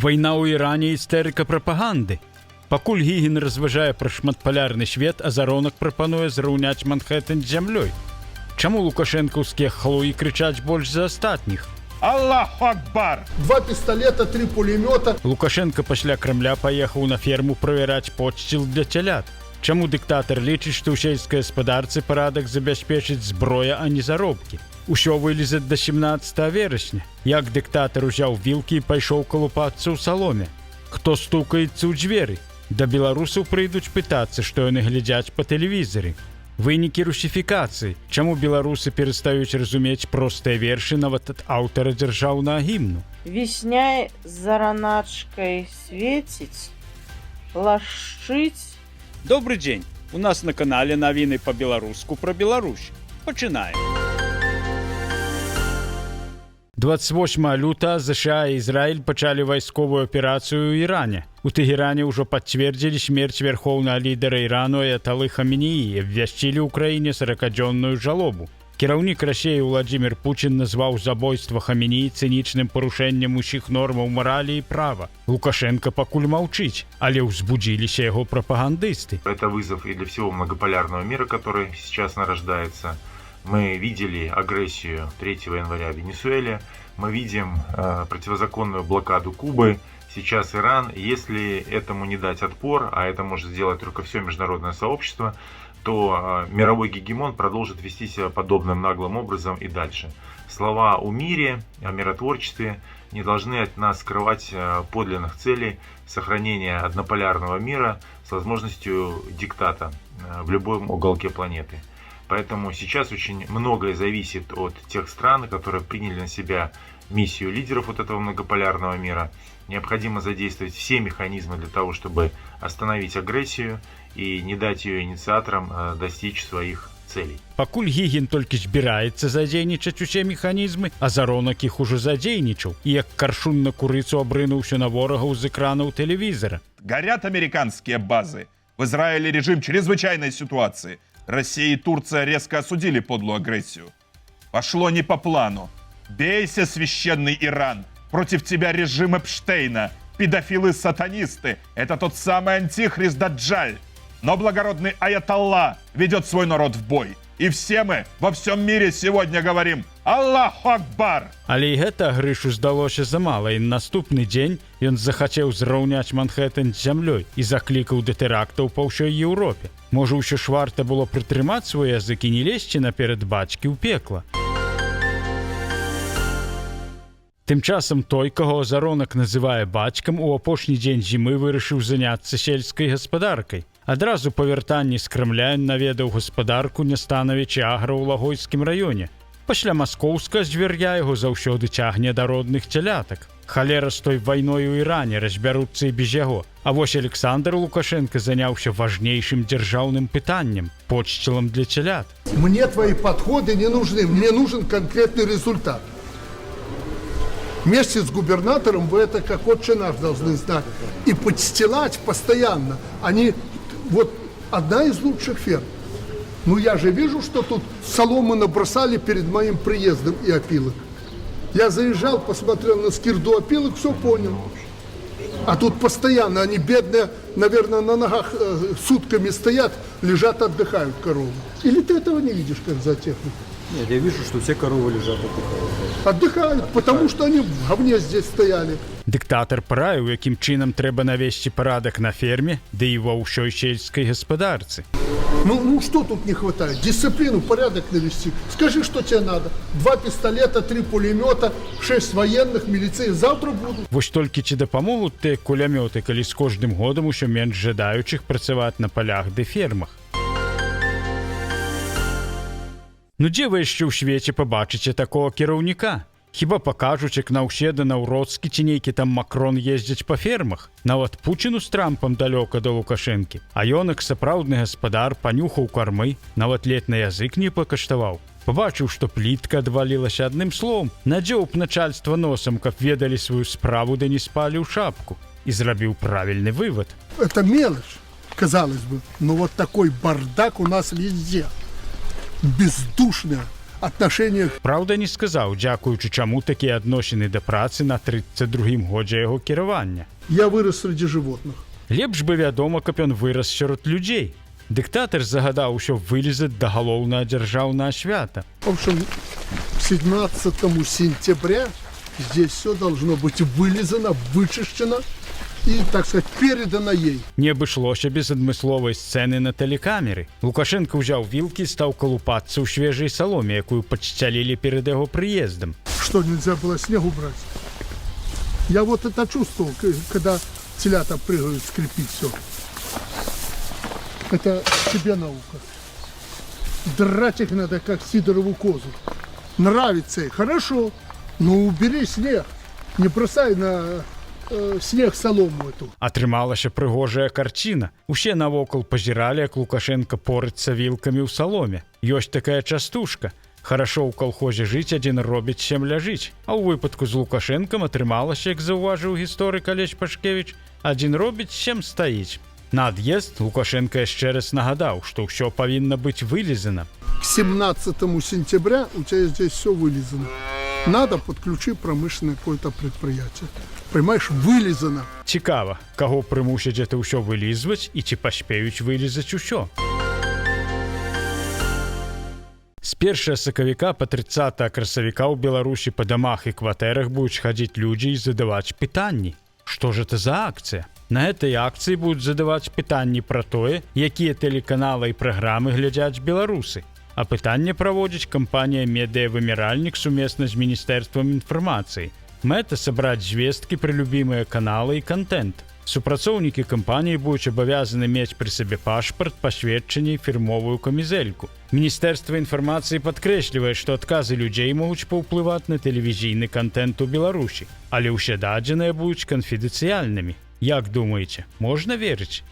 Вайна ў Іране істэрыка прапаганды. Пакуль Гігін разважае пра шматпалярны свет, а Заронак прапануе зраўняць Манхэттэн з зямлёй. Чаму лукашэнкаўскія хлуі крычаць больш за астатніх? Аллаху Акбар! 2 пистолета, 3 пулемета. Лукашенко пасля Крамля паехаў на ферму правяраць подсціл для цялят. Чаму дыктатар лічыць, што ў сельскай гаспадарцы парадак забяспечыць зброя, а не заробкі? Усё вылезет до 17 верасня. Як дыктатар узяў вілкі і пайшоў калупацца ў саломе. Хто стукаецца ў дзверы? Да беларусаў прыйдуць пытацца, што яны глядзяць па тэлевізары. Вынікі русіфікацыі. Чаму беларусы перастаюць разумець простыя вершы нават ад аўтара дзяржаўнага гімну? Вісняй за раначкай свеціць, лашчыць. Добры дзень. У нас на канале навіны па-беларуску пра Беларусь. Пачынаем. 28 лютага ЗША і Ізраіль пачалі вайсковую аперацыю ў Іране. У Тэгеране ўжо пацвердзілі смерць вярхоўнага лідара Ірану Аяталы Хаменеі і абвясцілі ў краіне 40-дзённую жалобу. Кіраўнік Расіі Владзімір Пуцін назваў забойства Хаменеі цынічным парушэннем усіх нормаў маралі і права. Лукашенко пакуль маўчыць, але ўзбудзіліся яго прапагандысты. Это вызов и для всего многополярного мира, который сейчас нарождается. Мы видели агрессию 3 января в Венесуэле, мы видим противозаконную блокаду Кубы, сейчас Иран. Если этому не дать отпор, а это может сделать только все международное сообщество, то мировой гегемон продолжит вести себя подобным наглым образом и дальше. Слова о мире, о миротворчестве не должны от нас скрывать подлинных целей сохранения однополярного мира с возможностью диктата в любом уголке планеты. Поэтому сейчас очень многое зависит от тех стран, которые приняли на себя миссию лидеров вот этого многополярного мира. Необходимо задействовать все механизмы для того, чтобы остановить агрессию и не дать ее инициаторам достичь своих целей. Пакуль Гігін толькі збіраецца задзейнічаць усе механізмы, а Заронак іх ужо задзейнічаў і як каршун на курыцу абрынуўся на ворагаў з экранаў тэлевізара. Горят американские базы. В Израиле режим чрезвычайной ситуации. Россия и Турция резко осудили подлую агрессию. Пошло не по плану. Бейся, священный Иран. Против тебя режим Эпштейна. Педофилы-сатанисты. Это тот самый антихрист Даджаль. Но благородный Аятолла ведет свой народ в бой. И все мы во всем мире сегодня говорим «Аллаху Акбар!». Але і гэта Грышу здалося замала, і наступны дзень ён захацеў зраўняць Манхэттэн з зямлёй і заклікаў да тэрактаў па ўсёй Еўропе. Можа, ўсё ж варта было прытрымаць свой язык і не лезці наперад бацькі ў пекла. Тым часам той, каго Заронак называе бацькам, у апошні дзень зімы вырашыў заняцца сельскай гаспадаркай. Адразу па вяртанні з Крамля ён наведаў гаспадарку Нястановіч і Агра ў Лагойскім раёне. Пасля маскоўска звяр'я яго заўсёды цягне да родных цялятак. Халера з той вайной у Іране разбяруцца і без яго. А вось Александр Лукашенко заняўся важнейшым дзяржаўным пытаннем – подсцілам для цялят. Мне твои подходы не нужны, мне нужен конкретный результат. Вместе с губернатором вы это как отче наш должны знать. И подстилать постоянно. Они, вот одна из лучших ферм. Ну я же вижу, что тут соломы набросали перед моим приездом и опилок. Я заезжал, посмотрел на скирду опилок, все понял. А тут постоянно, они бедные, наверное, на ногах сутками стоят, лежат, отдыхают коровы. Или ты этого не видишь, как зоотехник? Нет, я вижу, что все коровы лежат, отдыхают. Отдыхают, потому что они в говне здесь стояли. Дыктатар параіў, якім чынам трэба навесці парадак на ферме, ды і ва ўсёй сельскай гаспадарцы. Ну что тут не хватает? Дисциплину, порядок навести. Скажи, что тебе надо. 2 пистолета, 3 пулемета, 6 военных, милиции. Завтра будут. Вось толькі ці дапамогуць тыя кулямёты, калі з кожным годам усё менш жадаючых працаваць на палях ды фермах. Ну дзе вы яшчэ ў свеце пабачыце такога кіраўніка? Хіба пакажуць, як Наўседа, Наўроцкі ці нейкі там Макрон ездзяць па фермах? Нават Пуціну з Трампам далёка да Лукашэнкі. А ён, як сапраўдны гаспадар, панюхаў кармы, нават ледь на язык не пакаштаваў. Пабачыў, што плітка адвалілася, адным словам, надзеў б начальства носам, каб ведалі сваю справу да не спалі ў шапку. І зрабіў правільны вывад. Это мелочь, казалось бы. Но вот такой бардак у нас везде. Бездушная, отношение. Праўда, не сказаў, дзякуючы чаму такія адносіны да працы на 32-м годзе яго кіравання. Я вырос среди животных. Лепш бы вядома, каб ён вырас сярод людзей. Дыктатар загадаў усё вылезаць да галоўнага дзяржаўнага свята. В общем, 17 сентября здесь все должно быть вылизано, вычищено и, так сказать, передано ей. Не абышлося без адмысловай сцэны на тэлекамеры. Лукашенко ўзяў вілкі і стаў калупацца ў свежай саломе, якую падсцялілі перад яго прыездам. Что, нельзя было снег убрать? Я вот это чувствовал, когда телята прыгают, скрипит все. Это тебе наука. Драть их надо, как сидорову козу. Нравится их, хорошо, но убери снег. Не бросай на снег солому эту. Атрымалася прыгожая карціна. Усе навокал пазіралі, як Лукашенко порыцца вілкамі ў саломе. Ёсць такая частушка. Хорошо ў калхозе жыць, адзін робіць, сем ляжыць. А ў выпадку з Лукашэнкам атрымалася, як заўважыў гісторык Алесь Пашкевіч, адзін робіць, сем стаіць. На ад'езд Лукашенко яшчэ раз нагадаў, што ўсё павінна быць вылезана. К 17 сентября у тебя здесь все вылизано. Надо, подключи промышленное какое-то предприятие. Понимаешь, вылизано. Цікава, каго прымусяць гэта ўсё вылізваць і ці паспеюць вылізаць усё. З 1 сакавіка па 30 красавіка ў Беларусі па дамах і кватэрах будуць хадзіць людзі і задаваць пытанні. Што ж это за акцыя? На этой акцыі будуць задаваць пытанні пра тое, якія тэлеканалы і праграмы глядзяць беларусы. А пытанне праводзіць кампанія «Медыявыміральнік» сумесна з Міністэрствам інфармацыі. Мэта сабраць звесткі пра любімыя каналы і кантэнт. Супрацоўнікі кампаніі будуць абавязаны мець пры сабе пашпарт, пасведчанне і фірмовую камізэльку. Міністэрства інфармацыі падкрэслівае, што адказы людзей могуць паўплываць на тэлевізійны кантэнт у Беларусі, але ўсе дадзеныя будуць канфідэнцыяльнымі. Як думаеце, можна верыць?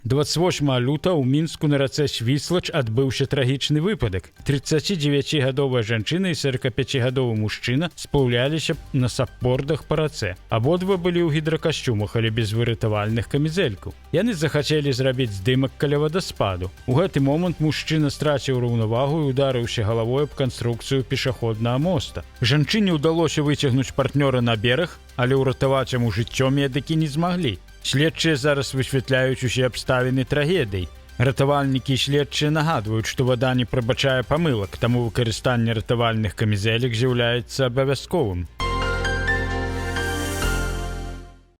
28 лютага ў Мінску на рацэ Свіслач адбыўся трагічны выпадак. 39гадовая жанчына і 45гадовы мужчына сплаўляліся на сапбордах па рацэ. Абодва былі ў гідракасцюмах, але без выратавальных камізэлькаў. Яны захацелі зрабіць здымак каля вадаспаду. У гэты момант мужчына страціў раўнавагу і ударыўся галавой аб канструкцыю пешаходнага моста. Жанчыне ўдалося выцягнуць партнёра на бераг, але ўратаваць яму жыццё медыкі не змаглі. Следчыя зараз высвятляюць усе абставіны трагедыі. Ратавальнікі і следчыя нагадваюць, што вада не прабачае памылак, таму выкарыстанне ратавальных камізэлек з'яўляецца абавязковым.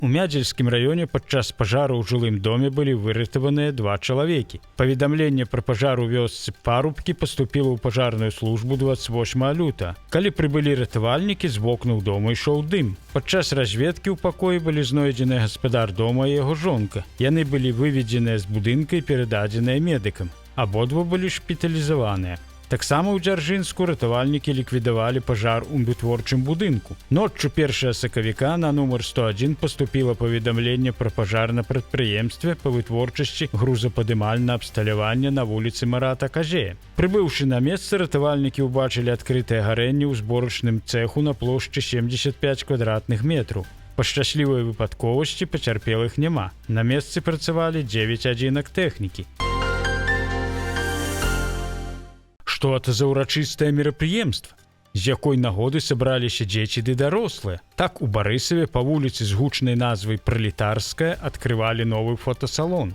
У Мядзельскім раёне падчас пажару ў жылым доме былі выратаваныя 2 чалавекі. Паведамленне пра пажар у вёсцы Парубкі паступіла ў пажарную службу 28 лютага. Калі прыбылі ратавальнікі, з вокнаў дома ішоў дым. Падчас разведкі ў пакоі былі знойдзены гаспадар дома і яго жонка. Яны былі выведзеныя з будынка і перададзеныя медыкам. Абодва былі шпіталізаваныя. Таксама ў Дзяржынску ратавальнікі ліквідавалі пажар у вытворчым будынку. Ноччу 1 сакавіка на нумар 101 паступіла паведамленне пра пажар на прадпрыемстве па вытворчасці грузападымальнага абсталявання на вуліцы Марата Казея. Прыбыўшы на месца, ратавальнікі ўбачылі адкрытае гарэнне ў зборачным цэху на плошчы 75 квадратных метраў. Па шчаслівай выпадковасці пацярпелых няма. На месцы працавалі 9 адзінак тэхнікі. Што это за ўрачыстае мерапрыемства? З якой нагоды сабраліся дзеці ды дарослыя? Так у Барысаве па вуліцы з гучнай назвай Пралетарская адкрывалі новы фотасалон.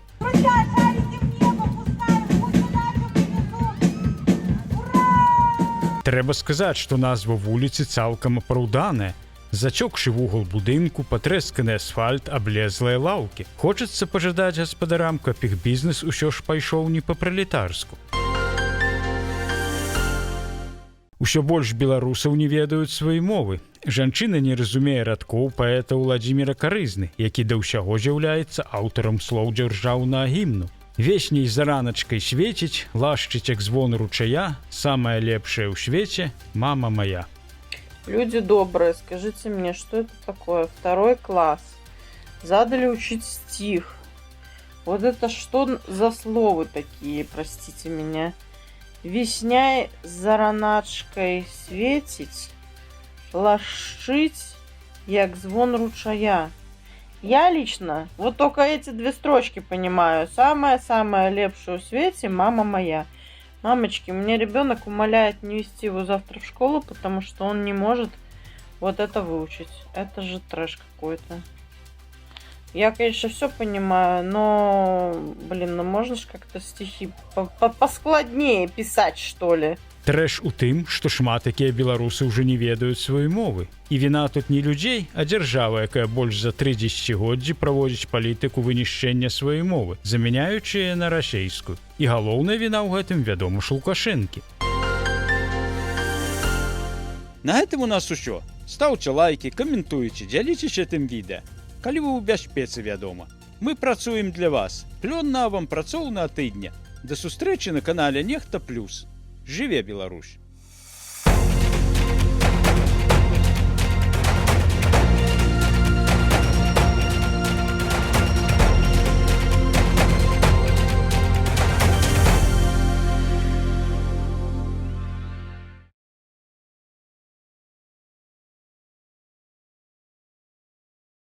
Трэба сказаць, што назва вуліцы цалкам апраўданая. Зацёкшы вугал будынку, патрэсканы асфальт, аблезлыя лаўкі. Хочацца пажадаць гаспадарам, каб іх бізнес усё ж пайшоў не па-пралетарску. Усё больш беларусаў не ведаюць свае мовы. Жанчына не разумее радкоў паэта Уладзіміра Карызны, які да ўсяго з'яўляецца аўтарам слоў дзяржаўнага гімну. Весней зараначкай свеціць, лашчыць як звон ручая, самая лепшая ў свеце – мама моя. Люди добрые, скажите мне, что это такое? 2 класс. Задали учить стих. Вот это что за словы такие, простите меня? Весняй зараначкой светить, лашчыць, як звон ручая. Я лично вот только эти 2 строчки понимаю. Самая-самая лепшая у свете мама моя. Мамочки, у меня ребенок умоляет не вести его завтра в школу, потому что он не может вот это выучить. Это же трэш какой-то. Я, конечно, все понимаю, но, блин, ну можно же как-то стихи поскладнее писать, что ли. Трэш у тым, што шмат якія беларусы ўжо не ведаюць сваёй мовы. І віна тут не людзей, а дзяржава, якая больш за 3 дзесяцігоддзі праводзіць палітыку вынішчэння сваёй мовы, замяняючы яе на расейскую. І галоўная віна ў гэтым, вядома ж, Лукашэнкі. На гэтым у нас усё. Стаўце лайкі, каментуйце, дзяліцеся тым відэа. Калі вы ў бяспецы, вядома. Мы працуем для вас. Плённа вам працоўнага тыдня. Да сустрэчы на канале Нехта Плюс. Жыве Беларусь!